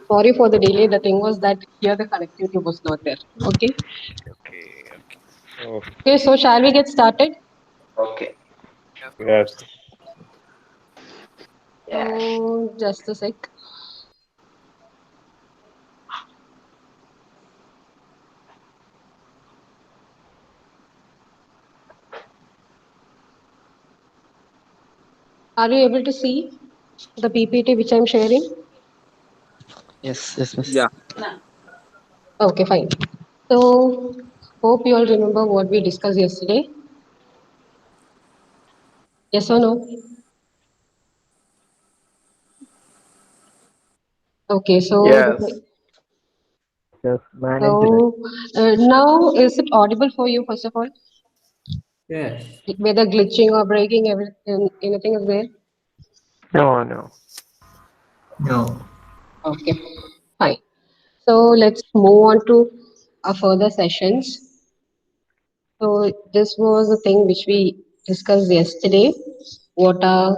Sorry for the delay. The thing was that here the connectivity was not there. Okay. Okay, okay. So, Okay, so shall we get started? Okay. yes. Yes. So just a sec. Are you able to see the PPT which I'm sharing? Yes, yes, miss. Yeah. Okay, fine. So hope you all remember what we discussed yesterday. Yes or no? Okay, so Yes. Yes, management. so now is it audible for you first of all? Yes. Whether glitching or breaking, everything, anything is there? No, no. No. Okay, fine. So let's move on to our further sessions. So this was the thing which we discussed yesterday. What are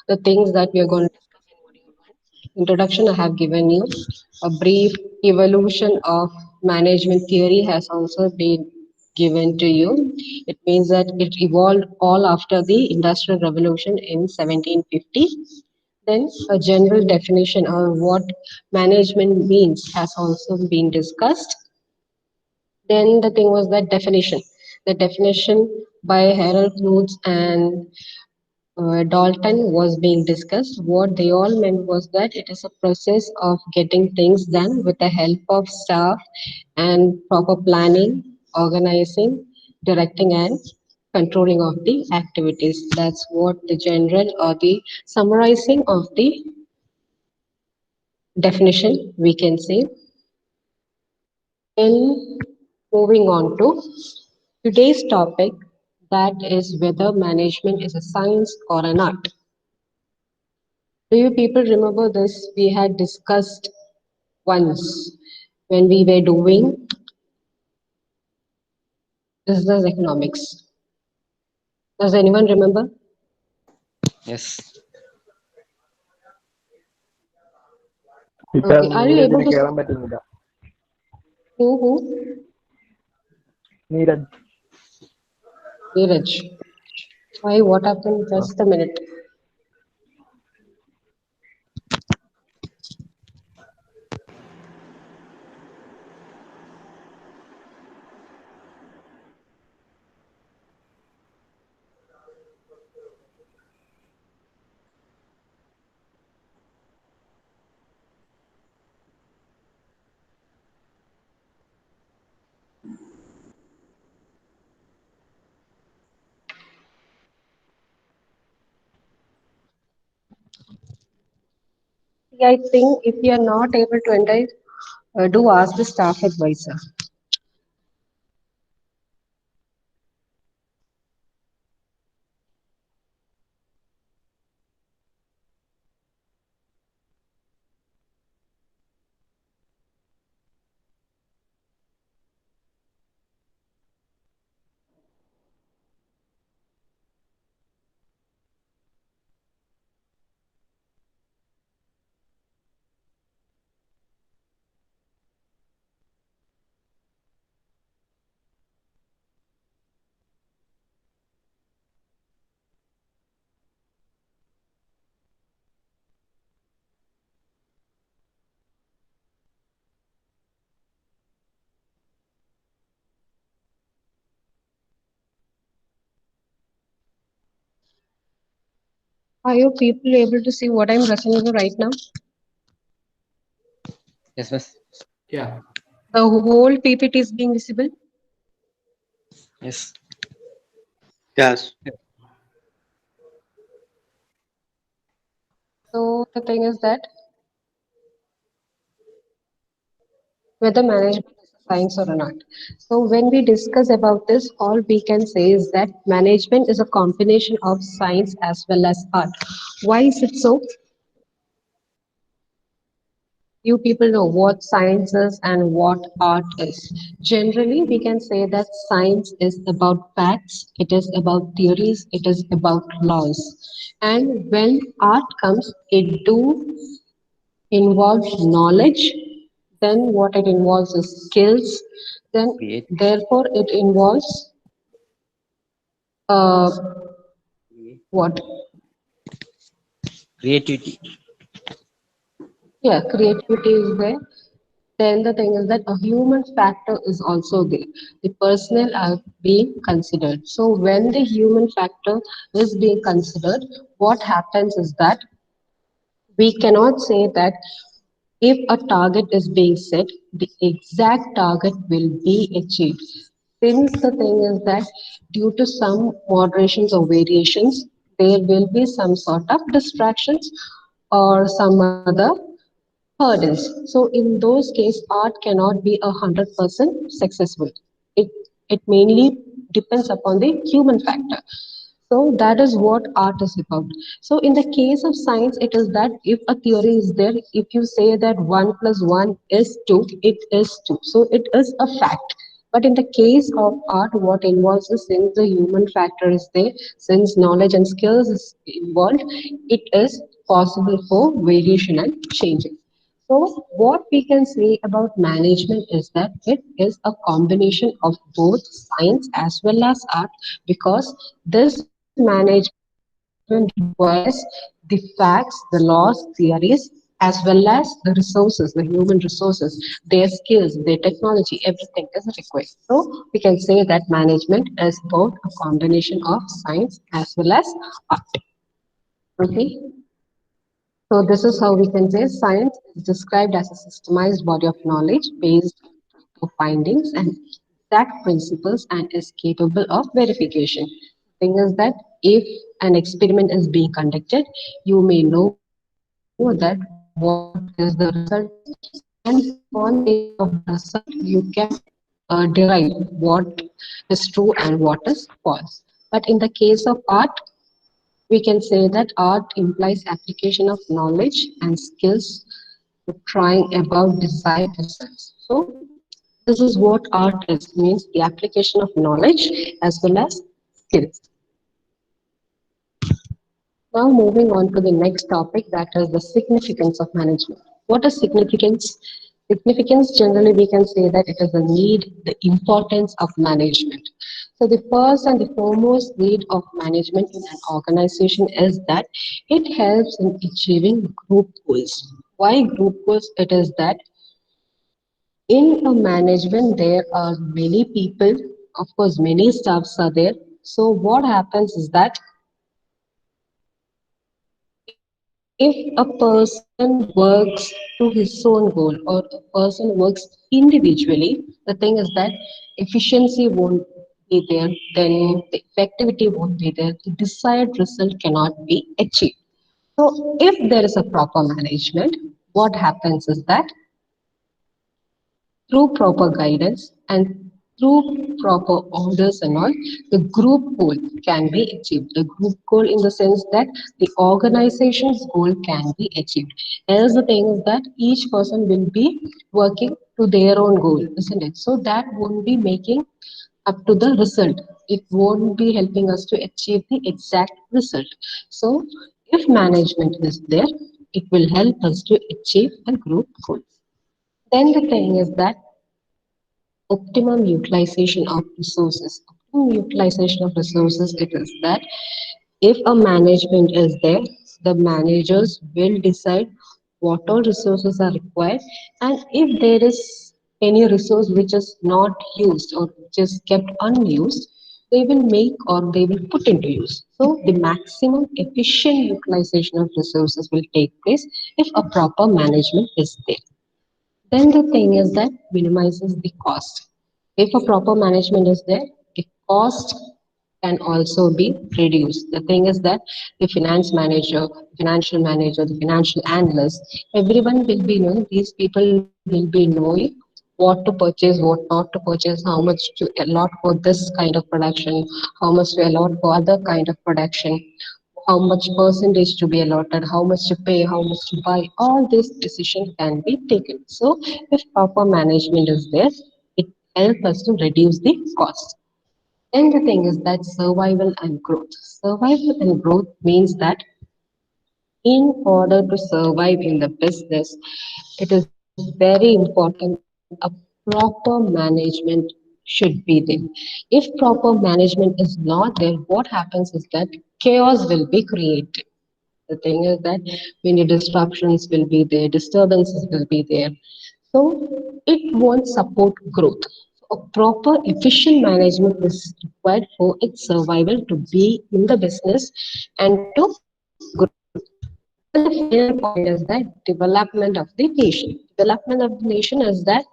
the things that we are going to discuss in module one? Introduction I have given you. A brief evolution of management theory has also been given to you. It means that it evolved all after the Industrial Revolution in 1750. Then a general definition of what management means has also been discussed. Then the thing was that definition. The definition by Harold Knudsen and Dalton was being discussed. What they all meant was that it is a process of getting things done with the help of staff and proper planning, organizing, directing, and controlling of the activities. That's what the general or the summarizing of the definition we can say. Then moving on to today's topic, that is whether management is a science or an art. Do you people remember this? We had discussed once when we were doing business economics. Does anyone remember? Yes. Because Okay, are you Neerajന് able to കേറാൻ പറ്റുന്നില്ല. who? Neeraj. Neeraj. Why? What happened? Ah. Just a minute. See, I think if you are not able to enter, do ask the staff advisor. Are you people able to see what I'm presenting right now? Yes, miss. Yeah. The whole PPT is being visible. Yes. Yes. So the thing is that whether management is a science or an art. So when we discuss about this, all we can say is that management is a combination of science as well as art. Why is it so? You people know what science is and what art is. Generally, we can say that science is about facts, it is about theories, it is about laws. And when art comes, involves knowledge, then what it involves is skills, then Create. therefore it involves uh, what? Creativity. Yeah, creativity is there. Then the thing is that a human factor is also there. The personnel are being considered. So when the human factor is being considered, what happens is that we cannot say that if a target is being set, the exact target will be achieved. Since the thing is that due to some moderations or variations, there will be some sort of distractions or some other hurdles. So in those cases, art cannot be 100% successful. It it mainly depends upon the human factor. So that is what art is about. So in the case of science, it is that if a theory is there, if you say that one plus one is two, it is two. So it is a fact. But in the case of art, what involves is since the human factor is there, since knowledge and skills is involved, it is possible for variation and changing. So, what we can say about management is that it is a combination of both science as well as art because this management requires the facts, the laws, theories, as well as the resources, the human resources, their skills, their technology, everything is required. So, we can say that management is both a combination of science as well as art. Okay. So this is how we can say science is described as a systemized body of knowledge based on findings and exact principles and is capable of verification. Thing is that if an experiment is being conducted, you may know that what is the result is, and on the basis of the result, you can derive what is true and what is false. But in the case of art, we can say that art implies application of knowledge and skills to trying about desired results. So this is what art is, means the application of knowledge as well as skills. Now moving on to the next topic, that is the significance of management. What is significance? Significance generally we can say that it is the need, the importance of management. So the first and the foremost need of management in an organization is that it helps in achieving group goals. Why group goals? It is that in a management there are many people, of course many staffs are there. So what happens is that if a person works to his own goal or a person works individually, the thing is that efficiency won't be there, then the effectivity won't be there, the desired result cannot be achieved. So, if there is a proper management, what happens is that through proper guidance and through proper orders and all, the group goal can be achieved. The group goal in the sense that the organization's goal can be achieved. Else the thing is that each person will be working to their own goal, isn't it? So that won't be making up to the result. It won't be helping us to achieve the exact result. So if management is there, it will help us to achieve a group goal. Then the thing is that optimum utilization of resources. Optimum utilization of resources, it is that if a management is there, the managers will decide what all resources are required, and if there is any resource which is not used or which is kept unused, they will make or they will put into use. So the maximum efficient utilization of resources will take place if a proper management is there. Then the thing is that minimizes the cost. If a proper management is there, the cost can also be reduced. The thing is that the finance manager, financial manager, the financial analyst, everyone will be knowing, these people will be knowing what to purchase, what not to purchase, how much to allot for this kind of production, how much to allot for other kind of production, how much percentage to be allotted, how much to pay, how much to buy, all this decision can be taken. So if proper management is there, it helps us to reduce the cost. And the thing is that survival and growth. Survival and growth means that In order to survive in the business, it is very important a proper management should be there. If proper management is not there, what happens is that chaos will be created. The thing is that many disruptions will be there, disturbances will be there. So it won't support growth. A proper efficient management is required for its survival to be in the business and to grow. Then the final point is that development of the nation. Development of the nation is that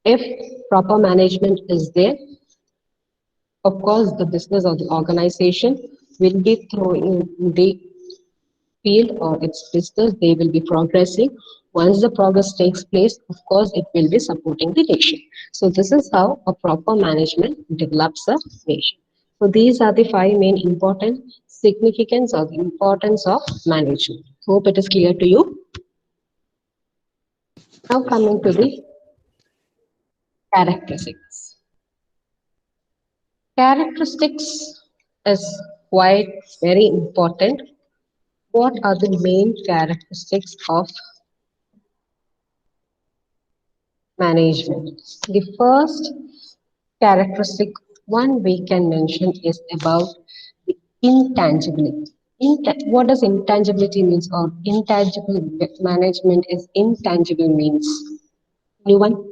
if proper management is there, of course the business or the organization will be throwing the field or its business, they will be progressing. Once the progress takes place, of course, it will be supporting the nation. So this is how a proper management develops a nation. So these are the five main important significance or the importance of management. Hope it is clear to you. Now coming to the characteristics. Characteristics is quite very important. What are the main characteristics of management? The first characteristic one we can mention is about the intangibility. What does intangibility means or intangible management is intangible means? Anyone?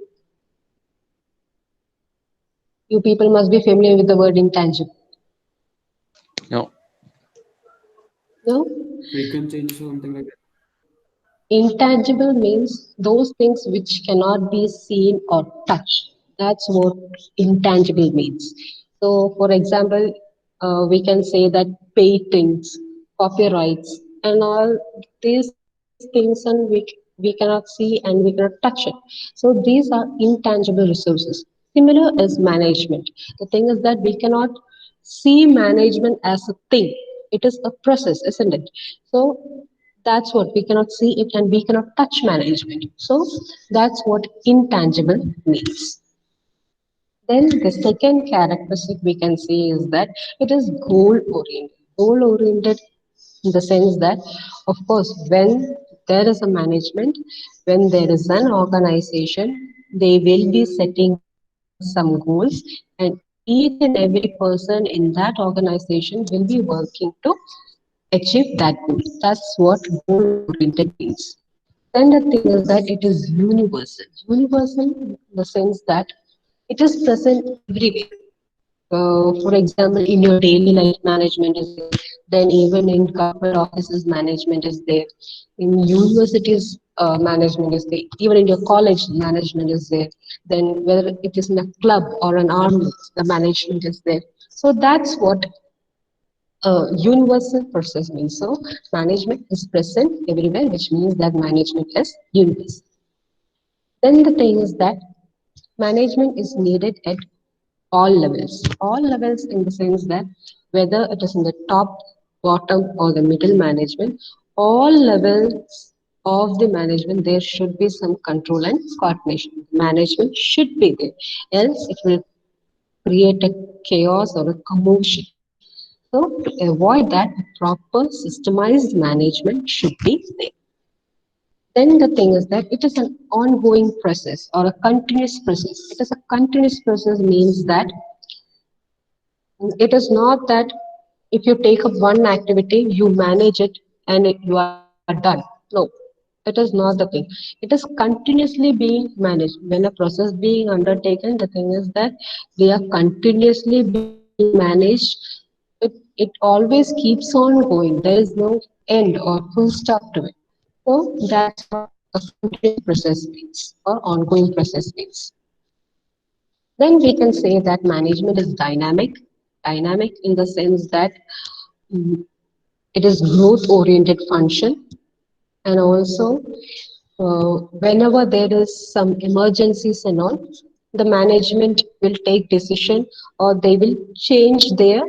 You people must be familiar with the word intangible. No. No? Frequency change, something like that. Intangible means those things which cannot be seen or touched. That's what intangible means. So, for example, we can say that patents, copyrights, and all these things, and we cannot see and we cannot touch it. So, these are intangible resources. Similar is management. The thing is that we cannot see management as a thing. It is a process, isn't it? So that's what we cannot see it and we cannot touch management. So that's what intangible means. Then the second characteristic we can see is that it is goal oriented. Goal oriented in the sense that, of course, when there is a management, when there is an organization, they will be setting some goals, and each and every person in that organization will be working to achieve that goal. That's what goal oriented means. Then the thing is that it is universal. Universal in the sense that it is present everywhere. For example, in your daily life, management is there. Then even in government offices, management is there. In universities, management is there. Even in your college, management is there. Then whether it is in a club or an army, the management is there. So that's what universal process means. So management is present everywhere, which means that management is universal. Then the thing is that management is needed at all levels in the sense that whether it is in the top, bottom, or the middle management, all levels of the management, there should be some control and coordination. Management should be there, else it will create a chaos or a commotion. So to avoid that, proper systemized management should be there. Then the thing is that it is an ongoing process or a continuous process. It is a continuous process means that it is not that if you take up one activity, you manage it and you are done. No, it is not the thing. It is continuously being managed. When a process being undertaken, the thing is that they are continuously being managed. It always keeps on going. There is no end or full stop to it. So that's what a continuous process means or ongoing process means. Then we can say that management is dynamic. Dynamic in the sense that mm, it is growth oriented function, and also whenever there is some emergencies and all, the management will take decision or they will change their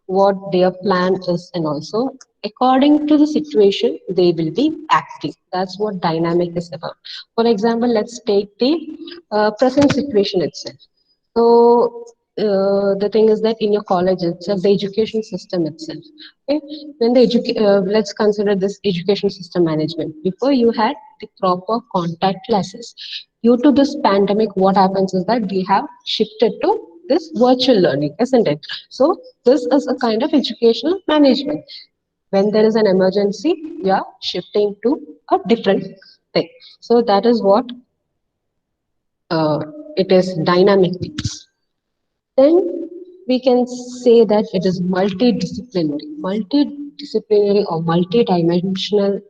what their plan is, and also according to the situation they will be acting. That's what dynamic is about. For example, let's take the present situation itself. So the thing is that in your college itself, the education system itself. Okay, when let's consider this education system management. Before you had the proper contact classes. Due to this pandemic, what happens is that we have shifted to this virtual learning, isn't it? So this is a kind of educational management. When there is an emergency, we are shifting to a different thing. So that is what uh, it is dynamic things. Then we can say that it is multidisciplinary or multidimensional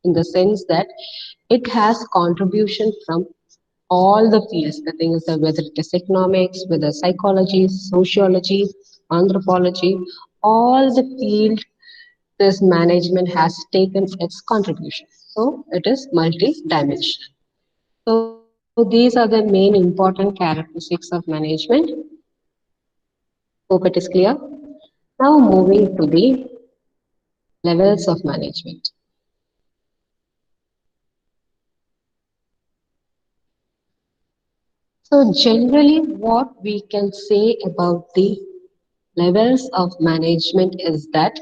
in the sense that it has contribution from all the fields. The thing is that whether it is economics, whether psychology, sociology, anthropology, all the field this management has taken its contribution. So it is multi-dimensional. So these are the main important characteristics of management. Hope it is clear. Now moving to the levels of management. So generally what we can say about the levels of management is that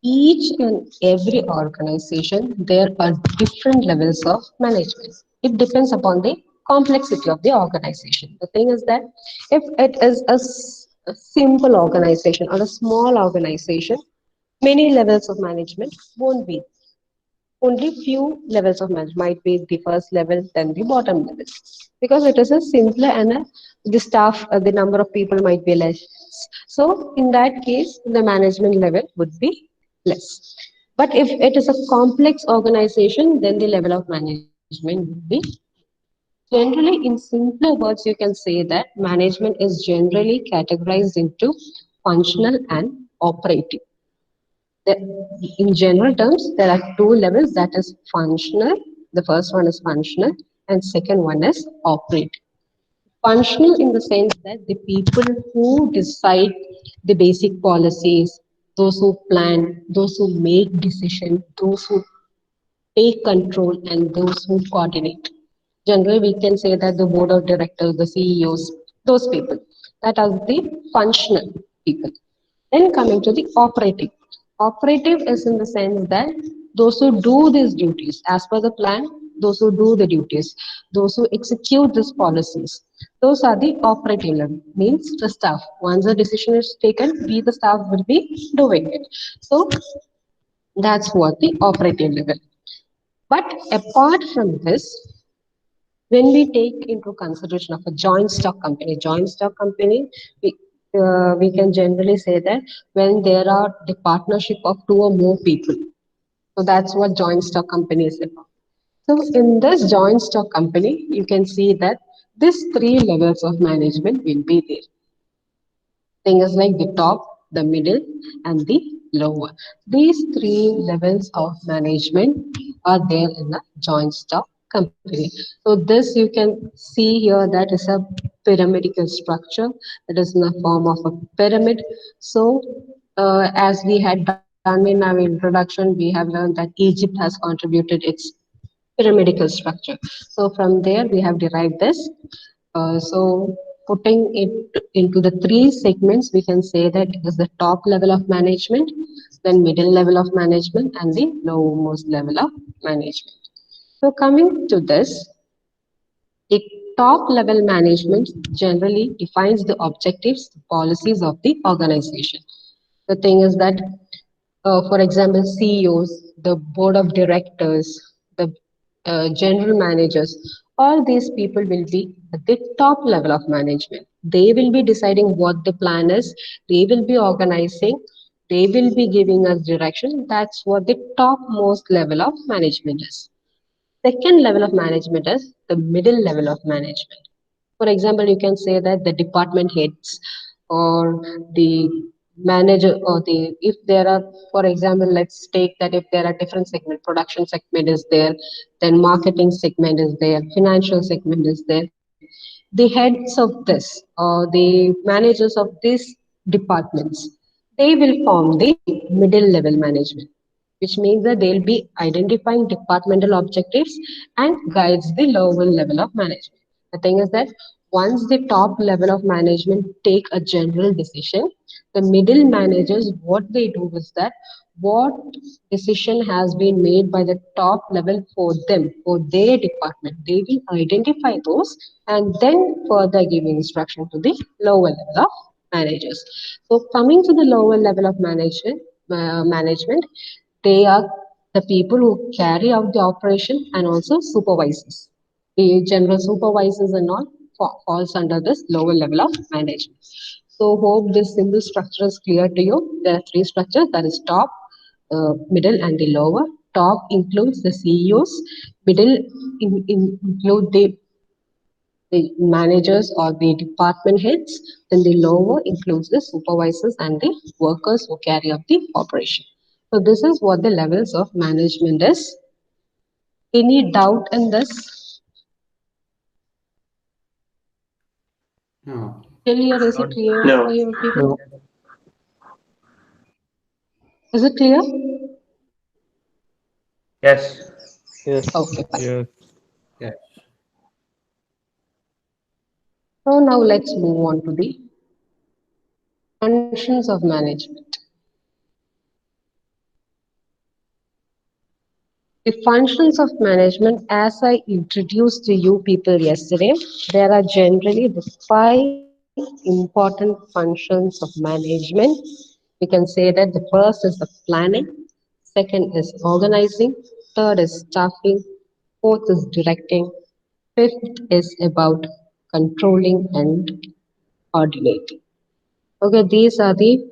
each and every organization, there are different levels of management. It depends upon the complexity of the organization. The thing is that if it is a simple organization or a small organization, many levels of management won't be. Only few levels of management might be the first level, then the bottom level, because it is a simpler and the staff, the number of people might be less. So in that case, the management level would be less. But if it is a complex organization, then the level of management would be generally, in simpler words, you can say that management is generally categorized into functional and operative. In general terms, there are two levels, that is functional. The first one is functional, and second one is operative. Functional in the sense that the people who decide the basic policies, those who plan, those who make decision, those who take control, and those who coordinate. Generally, we can say that the board of directors, the CEOs, those people, that are the functional people. Then coming to the operative. Operative is in the sense that those who do these duties as per the plan, those who do the duties, those who execute these policies, those are the operative level, means the staff. Once a decision is taken, we the staff will be doing it. So that's what the operative level. But apart from this, when we take into consideration of a joint stock company, we can generally say that when there are the partnership of two or more people. So that's what joint stock company is about. So in this joint stock company, you can see that these three levels of management will be there. Things like the top, the middle, and the lower. These three levels of management are there in a joint stock company. So this you can see here, that is a pyramidical structure, that is in the form of a pyramid. So as we had done in our introduction, we have learned that Egypt has contributed its pyramidical structure. So from there we have derived this. So putting it into the three segments, we can say that it is the top level of management, then middle level of management, and the lowermost level of management. So coming to this, the top level management generally defines the objectives, policies of the organization. The thing is that, for example, CEOs, the board of directors, the general managers, all these people will be at the top level of management. They will be deciding what the plan is, they will be organizing, they will be giving us direction. That's what the topmost level of management is. Second level of management is the middle level of management. For example, you can say that the department heads or the manager, or the, if there are, for example, let's take that if there are different segment, production segment is there, then marketing segment is there, financial segment is there. The heads of this or the managers of these departments, they will form the middle level management, which means that they'll be identifying departmental objectives and guides the lower level of management. The thing is that Once the top level of management take a general decision, the middle managers, what they do is that what decision has been made by the top level for them, for their department, they will identify those and then further give instruction to the lower level of managers. So coming to the lower level of management, they are the people who carry out the operation and also supervisors. The general supervisors and all falls under this lower level of management. So hope this simple structure is clear to you. There are three structures, that is top, middle and the lower. Top includes the CEOs, middle include the managers or the department heads, then the lower includes the supervisors and the workers who carry out the operation. So this is what the levels of management is. Any doubt in this? No. Till here, is it Not clear No. for you people? No. Is it clear? Yes. Yes. Okay, fine. yes. Yeah. So now let's move on to the functions of management. The functions of management, as I introduced to you people yesterday, there are generally the five important functions of management. We can say that the first is the planning, second is organizing, third is staffing, fourth is directing, fifth is about controlling and coordinating. Okay, these are the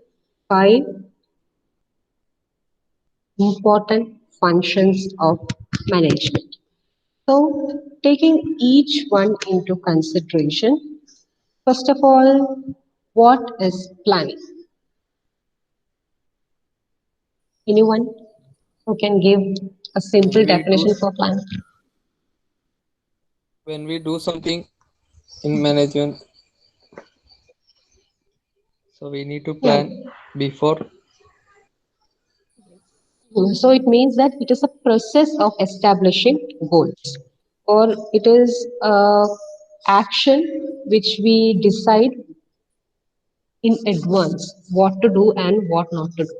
five important functions of management. So, taking each one into consideration, first of all, what is planning? Anyone who can give a simple when we do definition for planning? when we do something in management, so we need to Yeah. plan before. So it means that it is a process of establishing goals, or it is a action which we decide in advance what to do and what not to do.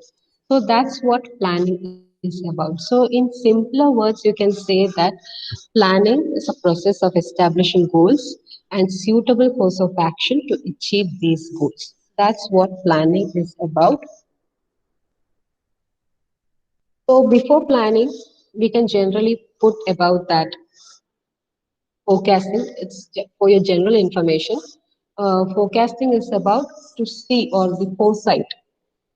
So that's what planning is about. So in simpler words, you can say that planning is a process of establishing goals and suitable course of action to achieve these goals. That's what planning is about. So before planning, we can generally put about that forecasting. It's for your general information. Forecasting is about to see or the foresight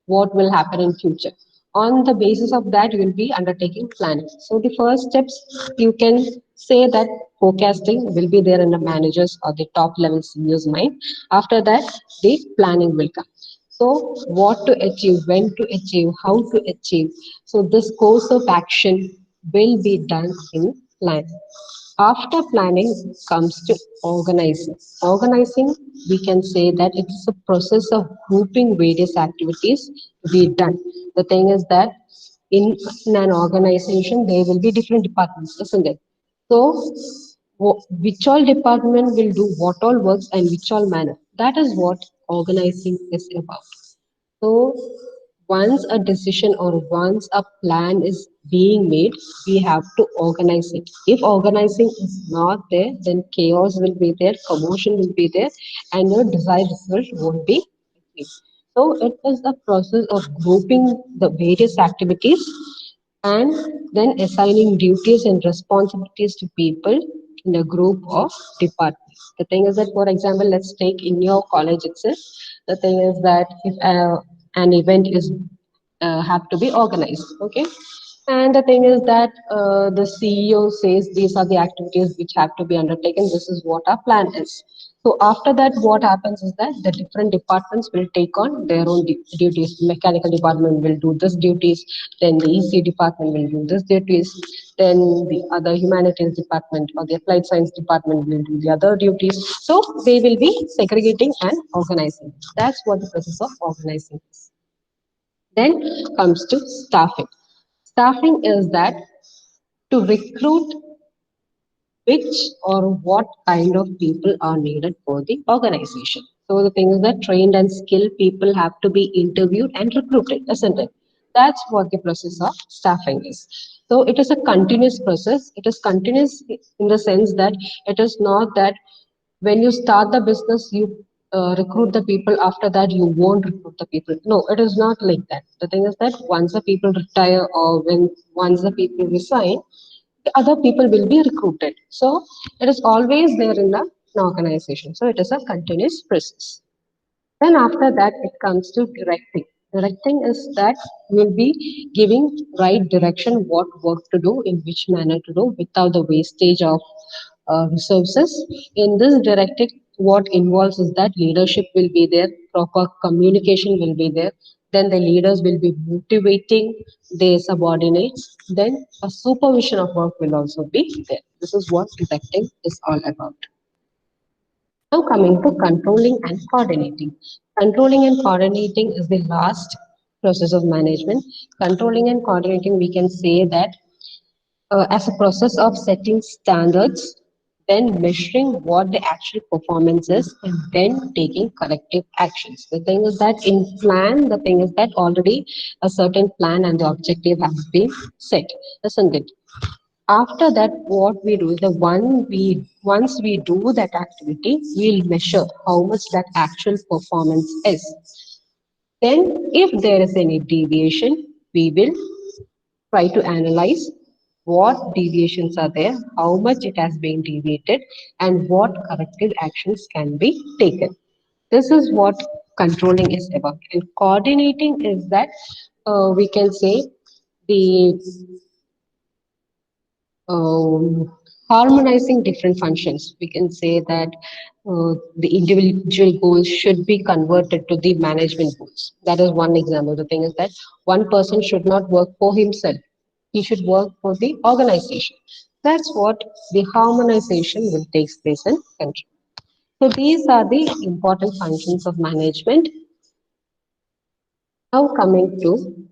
what will happen in future. On the basis of that, you will be undertaking planning. So the first steps, you can say that forecasting will be there in the managers or the top level CEO's mind. After that, the planning will come. So what to achieve, when to achieve, how to achieve. So this course of action will be done in planning. After planning comes to organizing. Organizing, we can say that it is a process of grouping various activities to be done. The thing is that in an organization, there will be different departments, isn't it? So, which all department will do what all works and which all manner. That is what organizing is about. So once a decision or once a plan is being made, we have to organize it. If organizing is not there, then chaos will be there, commotion will be there, and your desired result won't be achieved. So it is a process of grouping the various activities and then assigning duties and responsibilities to people in a group of departments. The thing is that, for example, let's take in your college itself, the thing is that if an event is have to be organized, okay, and the thing is that the CEO says these are the activities which have to be undertaken, this is what our plan is. So after that, what happens is that the different departments will take on their own duties. Mechanical department will do this duties, then the EC department will do this duties, then the other humanities department or the applied science department will do the other duties. So they will be segregating and organizing. That's what the process of organizing is. Then comes to staffing. Staffing is that to recruit which or what kind of people are needed for the organization. So the thing is that trained and skilled people have to be interviewed and recruited, isn't it? That's what the process of staffing is. So it is a continuous process. It is continuous in the sense that it is not that when you start the business, you recruit the people. After that, you won't recruit the people. No, it is not like that. The thing is that once the people retire or when once the people resign, the other people will be recruited. So it is always there in an organization. So it is a continuous process. Then after that, it comes to directing. Directing is that we'll be giving right direction, what work to do, in which manner to do, without the wastage of resources. In this directing, what involves is that leadership will be there, proper communication will be there. Then the leaders will be motivating their subordinates. Then a supervision of work will also be there. This is what directing is all about. Now coming to controlling and coordinating. Controlling and coordinating is the last process of management. Controlling and coordinating, we can say that as a process of setting standards, then measuring what the actual performance is, and then taking corrective actions. The thing is that in plan, the thing is that already a certain plan and the objective has been set, isn't it? After that, what we do is the one we once we do that activity, we'll measure how much that actual performance is. Then, if there is any deviation, we will try to analyze what deviations are there, how much it has been deviated, and what corrective actions can be taken. This is what controlling is about. And coordinating is that we can say the um, harmonizing different functions. We can say that the individual goals should be converted to the management goals. That is one example. The thing is that one person should not work for himself. He should work for the organization. That's what the harmonization will take place in country. So these are the important functions of management. Now coming to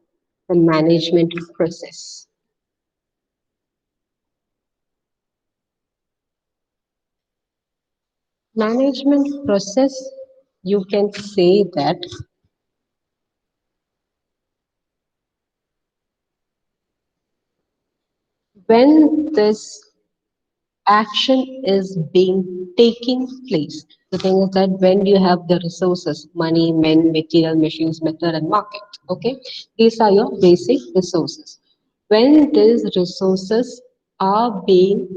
the management process. Management process, you can say that when this action is being taking place, the thing is that when you have the resources, money, men, material, machines, method, and market, okay, these are your basic resources. When these resources are being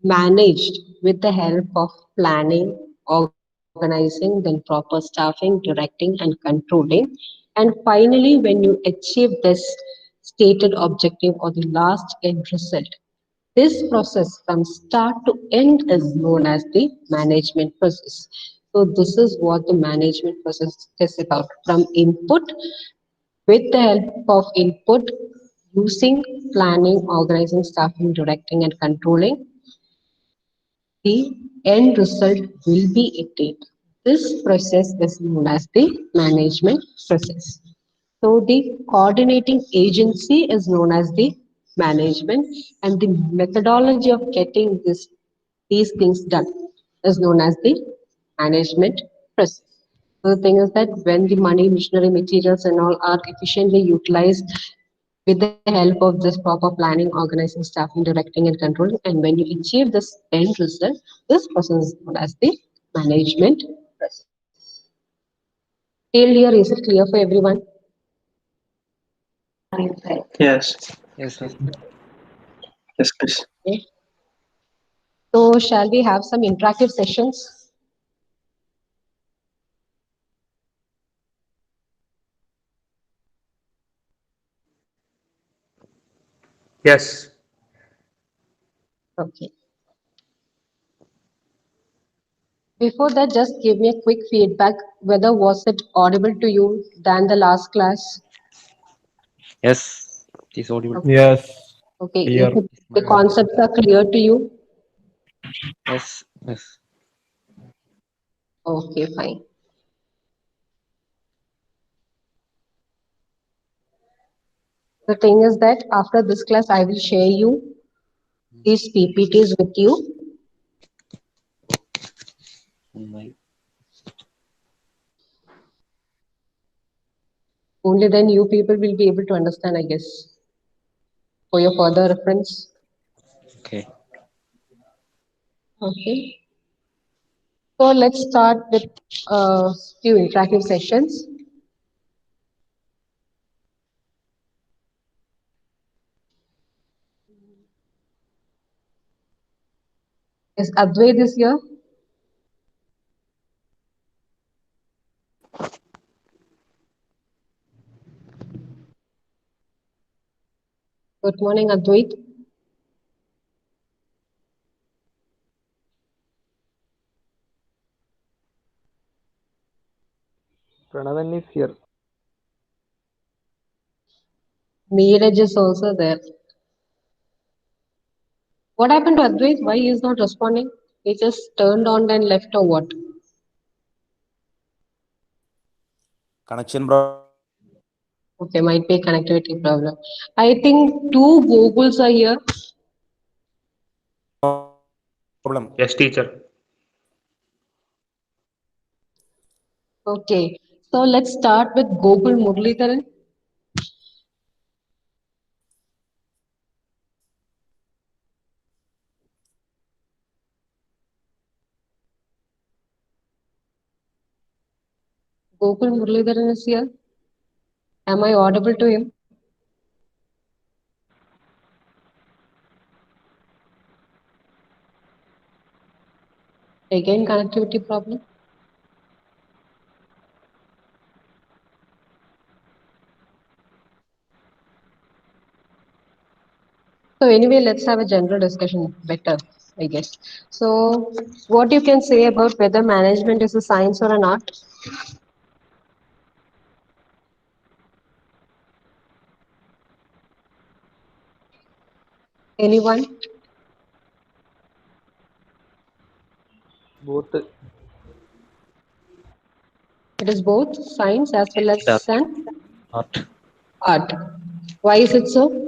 managed with the help of planning, organizing, then proper staffing, directing, and controlling. And finally, when you achieve this stated objective or the last end result, this process from start to end is known as the management process. So this is what the management process is about. From input, with the help of input, using planning, organizing, staffing, directing, and controlling, the end result will be attained. This process is known as the management process. So the coordinating agency is known as the management, and the methodology of getting these things done is known as the management process. So the thing is that when the money, machinery, materials and all are efficiently utilized with the help of this proper planning, organizing, staffing, directing, and controlling. And when you achieve this end result, this process is known as the management process. Till here, is it clear for everyone? Yes. Yes, yes. Yes, please. Okay. So, shall we have some interactive sessions? Yes. Okay. Before that, just give me a quick feedback. Whether was it audible to you than the last class? Yes, it is audible. Okay. Yes, Okay. Is clear. it, It's the my audible. concepts are clear to you? Yes, yes. Okay, fine. The thing is that after this class, I will share you These PPTs with you. My Only then you people will be able to understand, I guess, for your further reference. okay. Okay. So let's start with a few interactive sessions. Is Advait is here? Good morning, Advait. Pranavan is here. Meeraj is also there. What happened to Advait? Why he is not responding? He just turned on and left or what? Connection problem. Okay, might be a connectivity problem. I think two Gokuls are here. Yes, teacher. Okay, so let's start with Gokul Muralidharan. Gokul Muralidharan is here. Am I audible to him? Again, connectivity problem. So anyway, let's have a general discussion better, I guess. So what you can say about whether management is a science or an art? Anyone? Both. It is both science as well Art. as an Art. art. Why is it so?